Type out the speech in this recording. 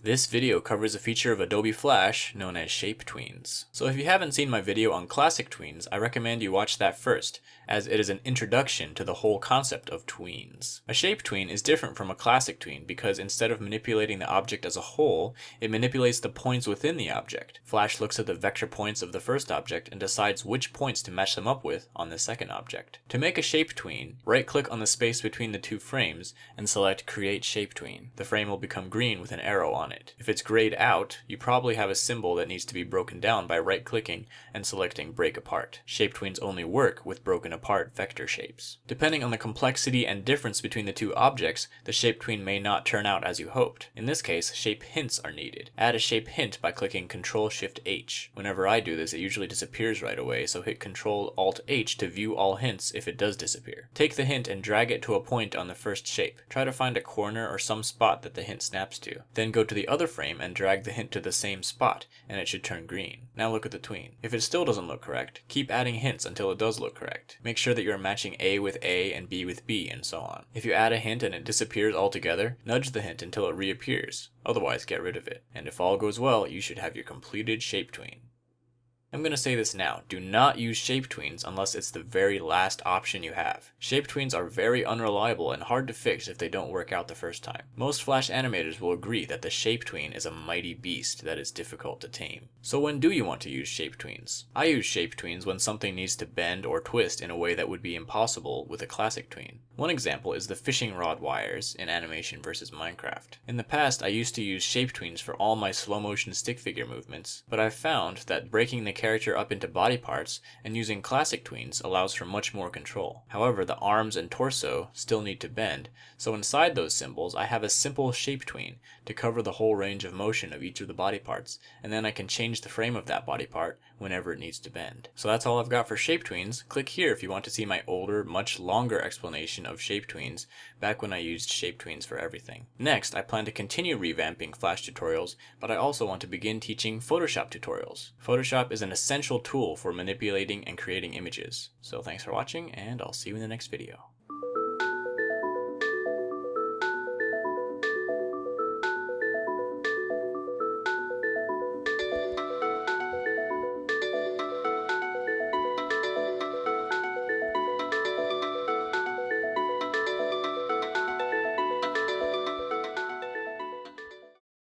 This video covers a feature of Adobe Flash known as Shape Tweens. So if you haven't seen my video on classic tweens, I recommend you watch that first, as it is an introduction to the whole concept of tweens. A shape tween is different from a classic tween because instead of manipulating the object as a whole, it manipulates the points within the object. Flash looks at the vector points of the first object and decides which points to match them up with on the second object. To make a shape tween, right-click on the space between the two frames and select Create Shape Tween. The frame will become green with an arrow on it. If it's grayed out, you probably have a symbol that needs to be broken down by right-clicking and selecting Break Apart. Shape tweens only work with broken apart vector shapes. Depending on the complexity and difference between the two objects, the shape tween may not turn out as you hoped. In this case, shape hints are needed. Add a shape hint by clicking Ctrl-Shift-H. Whenever I do this, it usually disappears right away, so hit Ctrl-Alt-H to view all hints if it does disappear. Take the hint and drag it to a point on the first shape. Try to find a corner or some spot that the hint snaps to. Then go to the other frame and drag the hint to the same spot, and it should turn green. Now look at the tween. If it still doesn't look correct, keep adding hints until it does look correct. Make sure that you're matching A with A and B with B, and so on. If you add a hint and it disappears altogether, nudge the hint until it reappears. Otherwise, get rid of it. And if all goes well, you should have your completed shape tween. I'm going to say this now, do not use shape tweens unless it's the very last option you have. Shape tweens are very unreliable and hard to fix if they don't work out the first time. Most Flash animators will agree that the shape tween is a mighty beast that is difficult to tame. So when do you want to use shape tweens? I use shape tweens when something needs to bend or twist in a way that would be impossible with a classic tween. One example is the fishing rod wires in Animation vs. Minecraft. In the past, I used to use shape tweens for all my slow motion stick figure movements, but I've found that breaking the character up into body parts and using classic tweens allows for much more control. However, the arms and torso still need to bend, so inside those symbols I have a simple shape tween to cover the whole range of motion of each of the body parts, and then I can change the frame of that body part whenever it needs to bend. So that's all I've got for shape tweens. Click here if you want to see my older, much longer explanation of shape tweens back when I used shape tweens for everything. Next, I plan to continue revamping Flash tutorials, but I also want to begin teaching Photoshop tutorials. Photoshop is an essential tool for manipulating and creating images. So thanks for watching, and I'll see you in the next video.